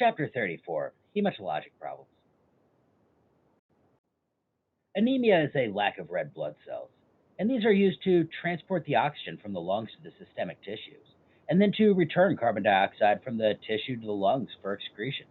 Chapter 34 Hematologic Problems. Anemia is a lack of red blood cells, and these are used to transport the oxygen from the lungs to the systemic tissues, and then to return carbon dioxide from the tissue to the lungs for excretion.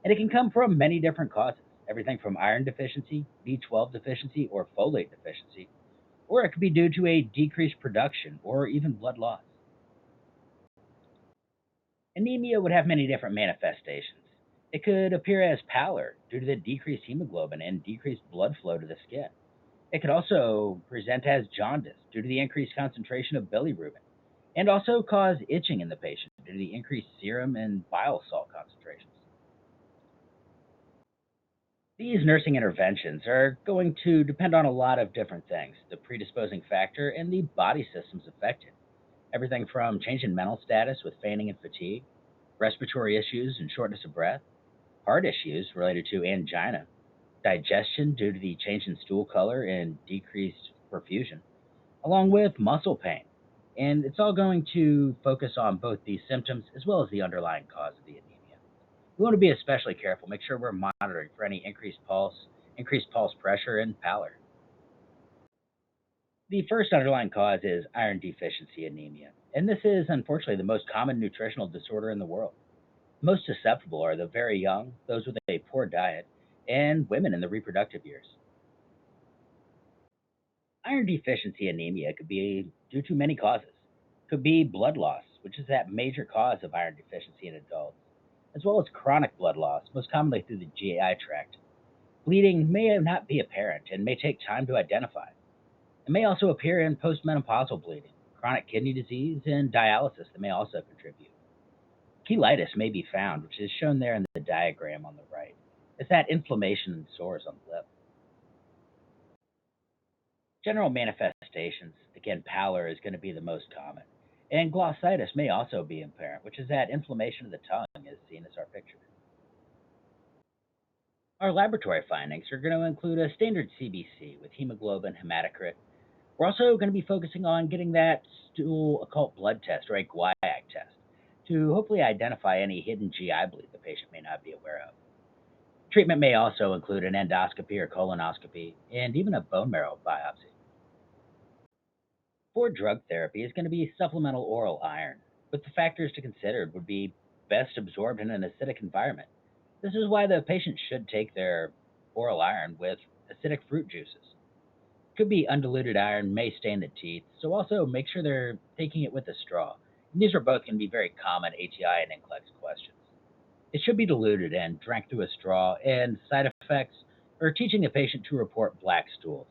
And it can come from many different causes, everything from iron deficiency, B12 deficiency, or folate deficiency, or it could be due to a decreased production or even blood loss. Anemia would have many different manifestations. It could appear as pallor due to the decreased hemoglobin and decreased blood flow to the skin. It could also present as jaundice due to the increased concentration of bilirubin, and also cause itching in the patient due to the increased serum and bile salt concentrations. These nursing interventions are going to depend on a lot of different things, the predisposing factor and the body systems affected. Everything from change in mental status with fainting and fatigue, respiratory issues and shortness of breath, heart issues related to angina, digestion due to the change in stool color and decreased perfusion, along with muscle pain. And it's all going to focus on both the symptoms as well as the underlying cause of the anemia. We want to be especially careful, make sure we're monitoring for any increased pulse pressure, and pallor. The first underlying cause is iron deficiency anemia, and this is unfortunately the most common nutritional disorder in the world. Most susceptible are the very young, those with a poor diet, and women in the reproductive years. Iron deficiency anemia could be due to many causes. Could be blood loss, which is that major cause of iron deficiency in adults, as well as chronic blood loss, most commonly through the GI tract. Bleeding may not be apparent and may take time to identify. It may also appear in postmenopausal bleeding, chronic kidney disease, and dialysis that may also contribute. Cheilitis may be found, which is shown there in the diagram on the right. It's that inflammation and sores on the lip. General manifestations, again, pallor is going to be the most common. And glossitis may also be apparent, which is that inflammation of the tongue as seen as our picture. Our laboratory findings are going to include a standard CBC with hemoglobin, hematocrit. We're also going to be focusing on getting that stool occult blood test or a guaiac test to hopefully identify any hidden GI bleed the patient may not be aware of. Treatment may also include an endoscopy or colonoscopy and even a bone marrow biopsy. For drug therapy is going to be supplemental oral iron, but the factors to consider would be best absorbed in an acidic environment. This is why the patient should take their oral iron with acidic fruit juices. Could be undiluted iron, may stain the teeth, so also make sure they're taking it with a straw. And these are both going to be very common ATI and NCLEX questions. It should be diluted and drank through a straw, and side effects are teaching the patient to report black stools.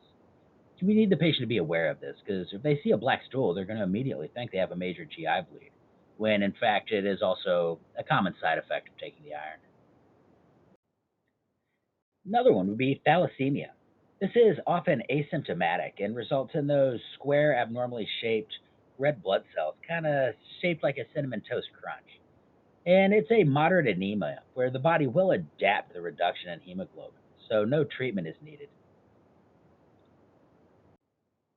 We need the patient to be aware of this because if they see a black stool, they're going to immediately think they have a major GI bleed, when in fact it is also a common side effect of taking the iron. Another one would be thalassemia. This is often asymptomatic and results in those square, abnormally shaped red blood cells, kind of shaped like a cinnamon toast crunch. And it's a moderate anemia where the body will adapt to the reduction in hemoglobin, so no treatment is needed.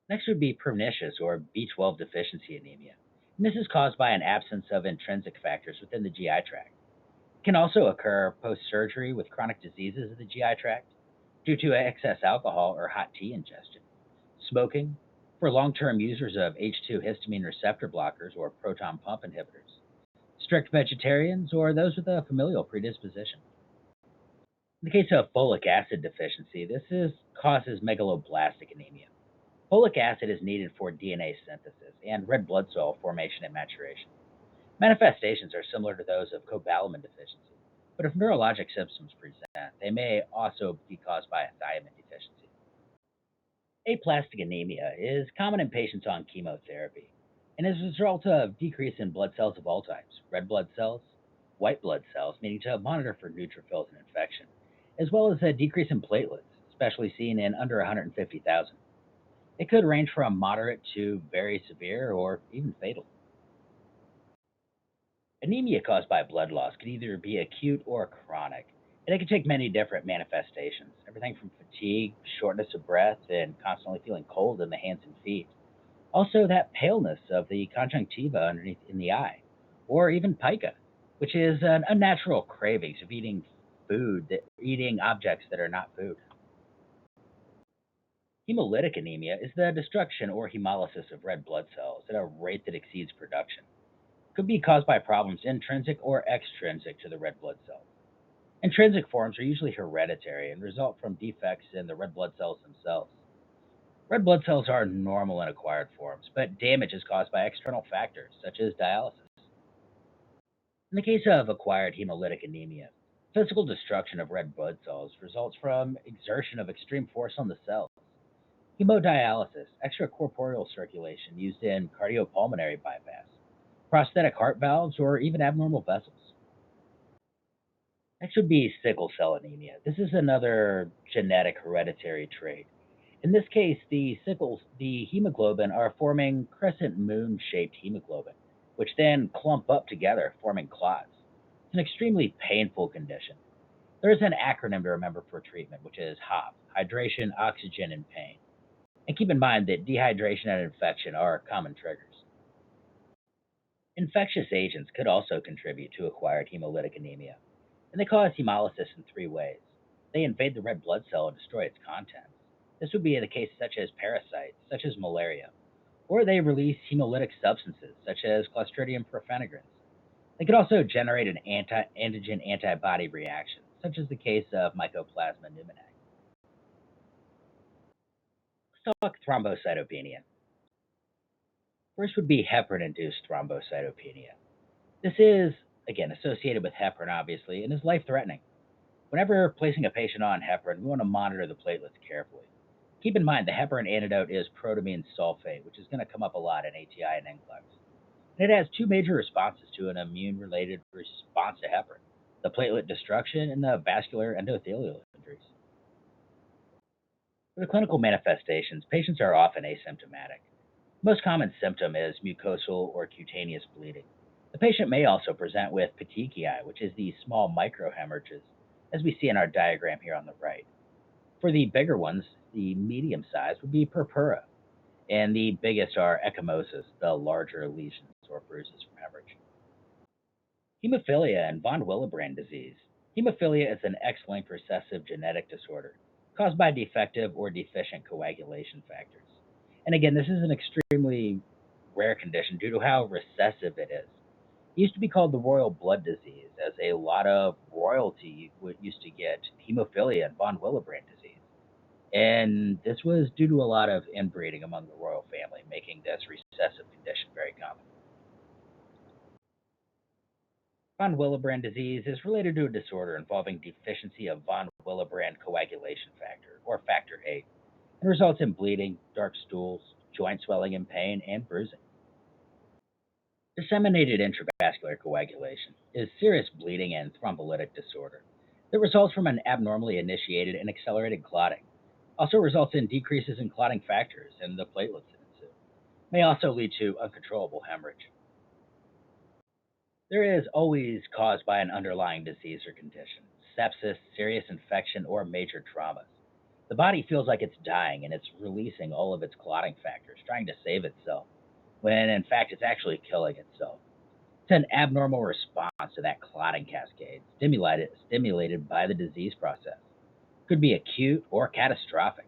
Next would be pernicious or B12 deficiency anemia. And this is caused by an absence of intrinsic factors within the GI tract. It can also occur post surgery with chronic diseases of the GI tract due to excess alcohol or hot tea ingestion, smoking, for long term users of H2 histamine receptor blockers or proton pump inhibitors, strict vegetarians, or those with a familial predisposition. In the case of folic acid deficiency, causes megaloblastic anemia. Folic acid is needed for DNA synthesis and red blood cell formation and maturation. Manifestations are similar to those of cobalamin deficiency, but if neurologic symptoms present, they may also be caused by a thiamine deficiency. Aplastic anemia is common in patients on chemotherapy and is a result of decrease in blood cells of all types, red blood cells, white blood cells, needing to monitor for neutrophils and infection, as well as a decrease in platelets, especially seen in under 150,000. It could range from moderate to very severe or even fatal. Anemia caused by blood loss could either be acute or chronic, and it can take many different manifestations, everything from fatigue, shortness of breath, and constantly feeling cold in the hands and feet. Also, that paleness of the conjunctiva underneath in the eye, or even pica, which is an unnatural cravings of eating objects that are not food. Hemolytic anemia is the destruction or hemolysis of red blood cells at a rate that exceeds production. Could be caused by problems intrinsic or extrinsic to the red blood cells. Intrinsic forms are usually hereditary and result from defects in the red blood cells themselves. Red blood cells are normal in acquired forms, but damage is caused by external factors such as dialysis. In the case of acquired hemolytic anemia, physical destruction of red blood cells results from exertion of extreme force on the cells. Hemodialysis, extracorporeal circulation used in cardiopulmonary bypass, prosthetic heart valves, or even abnormal vessels. Next would be sickle cell anemia. This is another genetic hereditary trait. In this case, the hemoglobin are forming crescent moon shaped hemoglobin, which then clump up together, forming clots. It's an extremely painful condition. There is an acronym to remember for treatment, which is HOP: hydration, oxygen, and pain. And keep in mind that dehydration and infection are common triggers. Infectious agents could also contribute to acquired hemolytic anemia, and they cause hemolysis in three ways. They invade the red blood cell and destroy its contents. This would be the case such as parasites, such as malaria, or they release hemolytic substances, such as Clostridium perfringens. They could also generate an antigen antibody reaction, such as the case of Mycoplasma pneumoniae. Let's talk thrombocytopenia. First would be heparin induced thrombocytopenia. This is, again, associated with heparin, obviously, and is life threatening. Whenever placing a patient on heparin, we want to monitor the platelets carefully. Keep in mind the heparin antidote is protamine sulfate, which is going to come up a lot in ATI and NCLEX. And it has two major responses to an immune related response to heparin: the platelet destruction and the vascular endothelial injuries. For the clinical manifestations, patients are often asymptomatic. Most common symptom is mucosal or cutaneous bleeding. The patient may also present with petechiae, which is the small microhemorrhages, as we see in our diagram here on the right. For the bigger ones, the medium size would be purpura, and the biggest are ecchymosis, the larger lesions or bruises from hemorrhage. Hemophilia and von Willebrand disease. Hemophilia is an X-linked recessive genetic disorder caused by defective or deficient coagulation factors. And again, this is an extremely rare condition due to how recessive it is. It used to be called the royal blood disease, as a lot of royalty used to get hemophilia and von Willebrand disease. And this was due to a lot of inbreeding among the royal family, making this recessive condition very common. Von Willebrand disease is related to a disorder involving deficiency of von Willebrand coagulation factor, or factor VIII, and results in bleeding, dark stools, joint swelling and pain, and bruising. Disseminated intravascular coagulation is serious bleeding and thrombolytic disorder that results from an abnormally initiated and accelerated clotting. Also results in decreases in clotting factors and the platelets that ensue. May also lead to uncontrollable hemorrhage. There is always caused by an underlying disease or condition: sepsis, serious infection, or major traumas. The body feels like it's dying and it's releasing all of its clotting factors, trying to save itself, when in fact it's actually killing itself. It's an abnormal response to that clotting cascade, stimulated by the disease process. Could be acute or catastrophic.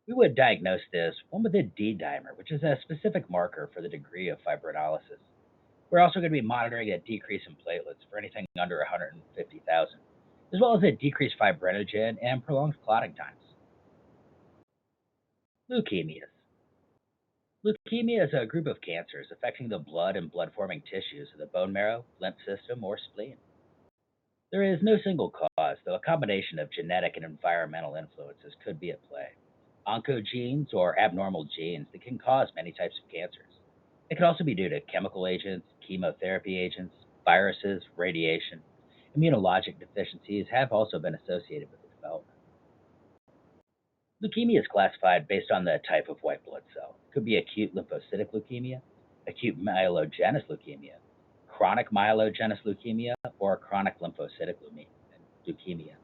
We would diagnose this one with a D dimer, which is a specific marker for the degree of fibrinolysis. We're also going to be monitoring a decrease in platelets for anything under 150,000, as well as a decreased fibrinogen and prolonged clotting times. Leukemias. Leukemia is a group of cancers affecting the blood and blood forming tissues of the bone marrow, lymph system, or spleen. There is no single cause, though a combination of genetic and environmental influences could be at play. Oncogenes or abnormal genes that can cause many types of cancers. It could also be due to chemical agents, chemotherapy agents, viruses, radiation. Immunologic deficiencies have also been associated with the development. Leukemia is classified based on the type of white blood cell. It could be acute lymphocytic leukemia, acute myelogenous leukemia, chronic myelogenous leukemia, or chronic lymphocytic leukemia.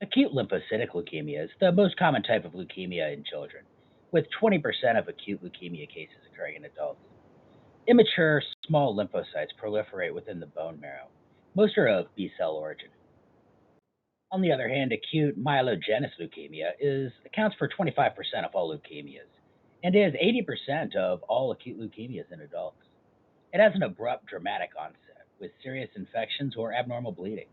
Acute lymphocytic leukemia is the most common type of leukemia in children, with 20% of acute leukemia cases occurring in adults. Immature, small lymphocytes proliferate within the bone marrow. Most are of B cell origin. On the other hand, acute myelogenous leukemia accounts for 25% of all leukemias and is 80% of all acute leukemias in adults. It has an abrupt, dramatic onset with serious infections or abnormal bleeding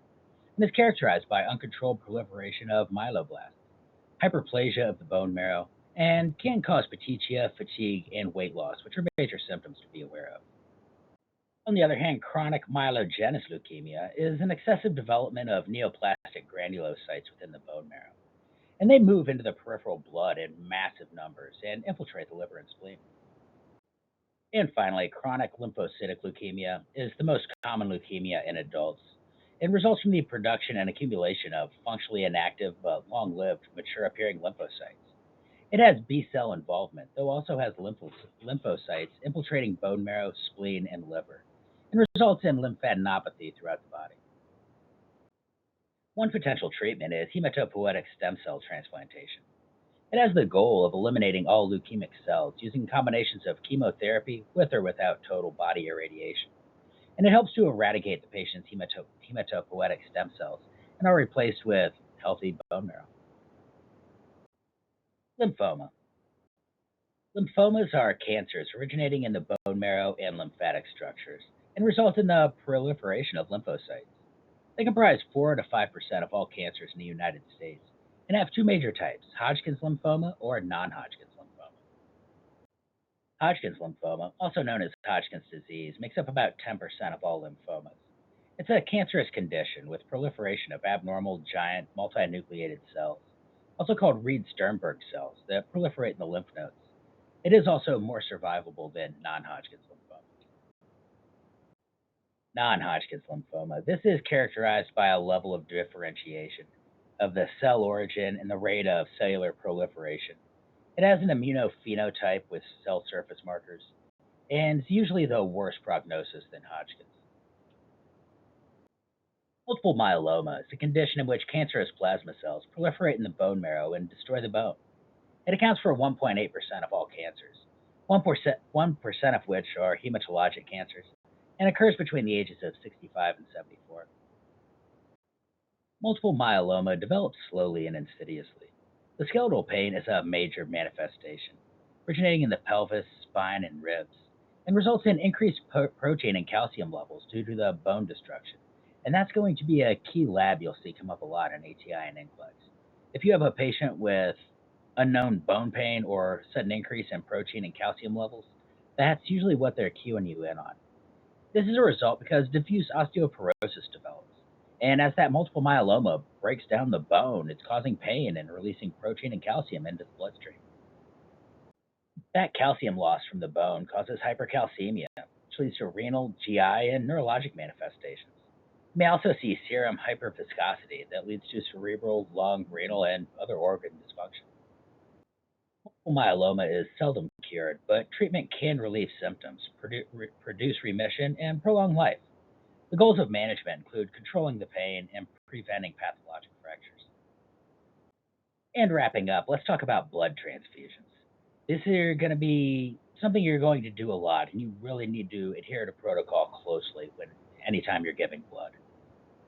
and is characterized by uncontrolled proliferation of myeloblasts, hyperplasia of the bone marrow, and can cause petechia, fatigue, and weight loss, which are major symptoms to be aware of. On the other hand, chronic myelogenous leukemia is an excessive development of neoplastic granulocytes within the bone marrow, and they move into the peripheral blood in massive numbers and infiltrate the liver and spleen. And finally, chronic lymphocytic leukemia is the most common leukemia in adults. It results from the production and accumulation of functionally inactive but long lived, mature appearing lymphocytes. It has B cell involvement, though also has lymphocytes infiltrating bone marrow, spleen, and liver, and results in lymphadenopathy throughout the body. One potential treatment is hematopoietic stem cell transplantation. It has the goal of eliminating all leukemic cells using combinations of chemotherapy with or without total body irradiation. And it helps to eradicate the patient's hematopoietic stem cells and are replaced with healthy bone marrow. Lymphoma. Lymphomas are cancers originating in the bone marrow and lymphatic structures and result in the proliferation of lymphocytes. They comprise 4 to 5% of all cancers in the United States and have two major types: Hodgkin's lymphoma or non Hodgkin's lymphoma. Hodgkin's lymphoma, also known as Hodgkin's disease, makes up about 10% of all lymphomas. It's a cancerous condition with proliferation of abnormal giant multinucleated cells, also called Reed Sternberg cells, that proliferate in the lymph nodes. It is also more survivable than non Hodgkin's lymphoma. Non Hodgkin's lymphoma. This is characterized by a level of differentiation of the cell origin and the rate of cellular proliferation. It has an immunophenotype with cell surface markers and is usually the worse prognosis than Hodgkin's. Multiple myeloma is a condition in which cancerous plasma cells proliferate in the bone marrow and destroy the bone. It accounts for 1.8% of all cancers, 1% of which are hematologic cancers, and occurs between the ages of 65 and 74. Multiple myeloma develops slowly and insidiously. The skeletal pain is a major manifestation, originating in the pelvis, spine, and ribs, and results in increased protein and calcium levels due to the bone destruction. And that's going to be a key lab you'll see come up a lot in ATI and NCLEX. If you have a patient with unknown bone pain or sudden increase in protein and calcium levels, that's usually what they're cueing you in on. This is a result because diffuse osteoporosis develops. And as that multiple myeloma breaks down the bone, it's causing pain and releasing protein and calcium into the bloodstream. That calcium loss from the bone causes hypercalcemia, which leads to renal, GI, and neurologic manifestations. You may also see serum hyperviscosity that leads to cerebral, lung, renal, and other organ dysfunction. Multiple myeloma is seldom cured, but treatment can relieve symptoms, produce remission, and prolong life. The goals of management include controlling the pain and preventing pathologic fractures. And wrapping up, let's talk about blood transfusions. This is going to be something you're going to do a lot, and you really need to adhere to protocol closely when anytime you're giving blood.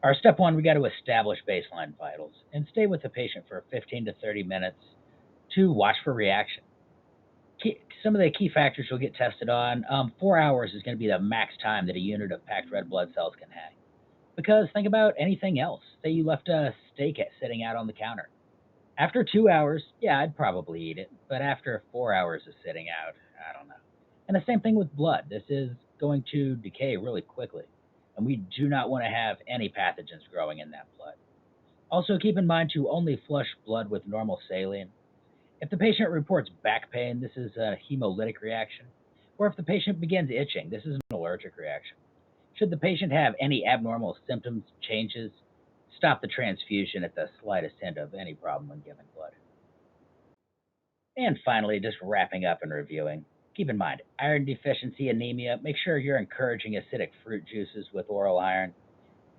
Our step one, we got to establish baseline vitals and stay with the patient for 15 to 30 minutes to watch for reaction. Some of the key factors you'll get tested on. 4 hours is going to be the max time that a unit of packed red blood cells can hang. Because think about anything else. Say you left a steak sitting out on the counter. After 2 hours, yeah, I'd probably eat it. But after 4 hours of sitting out, I don't know. And the same thing with blood. This is going to decay really quickly. And we do not want to have any pathogens growing in that blood. Also, keep in mind to only flush blood with normal saline. If the patient reports back pain, this is a hemolytic reaction. Or if the patient begins itching, this is an allergic reaction. Should the patient have any abnormal symptoms, changes, stop the transfusion at the slightest hint of any problem when giving blood. And finally, just wrapping up and reviewing. Keep in mind, iron deficiency anemia, make sure you're encouraging acidic fruit juices with oral iron.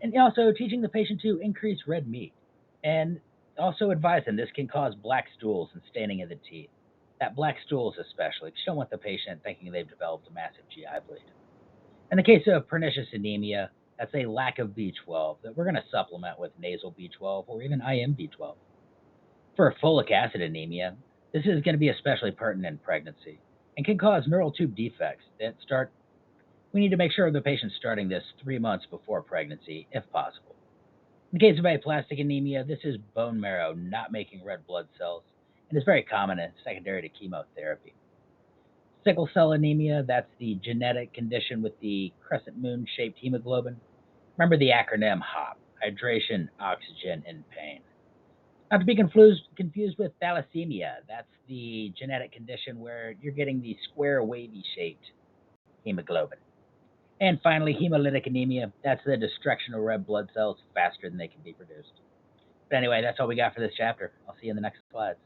And also teaching the patient to increase red meat. And also advising this can cause black stools and staining of the teeth. That black stools especially, 'cause you don't want the patient thinking they've developed a massive GI bleed. In the case of pernicious anemia, that's a lack of B12 that we're going to supplement with nasal B12 or even IM B12. For folic acid anemia, this is going to be especially pertinent in pregnancy and can cause neural tube defects that start. We need to make sure the patient's starting this 3 months before pregnancy, if possible. In the case of aplastic anemia, this is bone marrow not making red blood cells and is very common and secondary to chemotherapy. Sickle cell anemia, that's the genetic condition with the crescent moon shaped hemoglobin. Remember the acronym HOP: hydration, oxygen, and pain. Not to be confused with thalassemia. That's the genetic condition where you're getting the square wavy shaped hemoglobin. And finally, hemolytic anemia. That's the destruction of red blood cells faster than they can be produced. But anyway, that's all we got for this chapter. I'll see you in the next slides.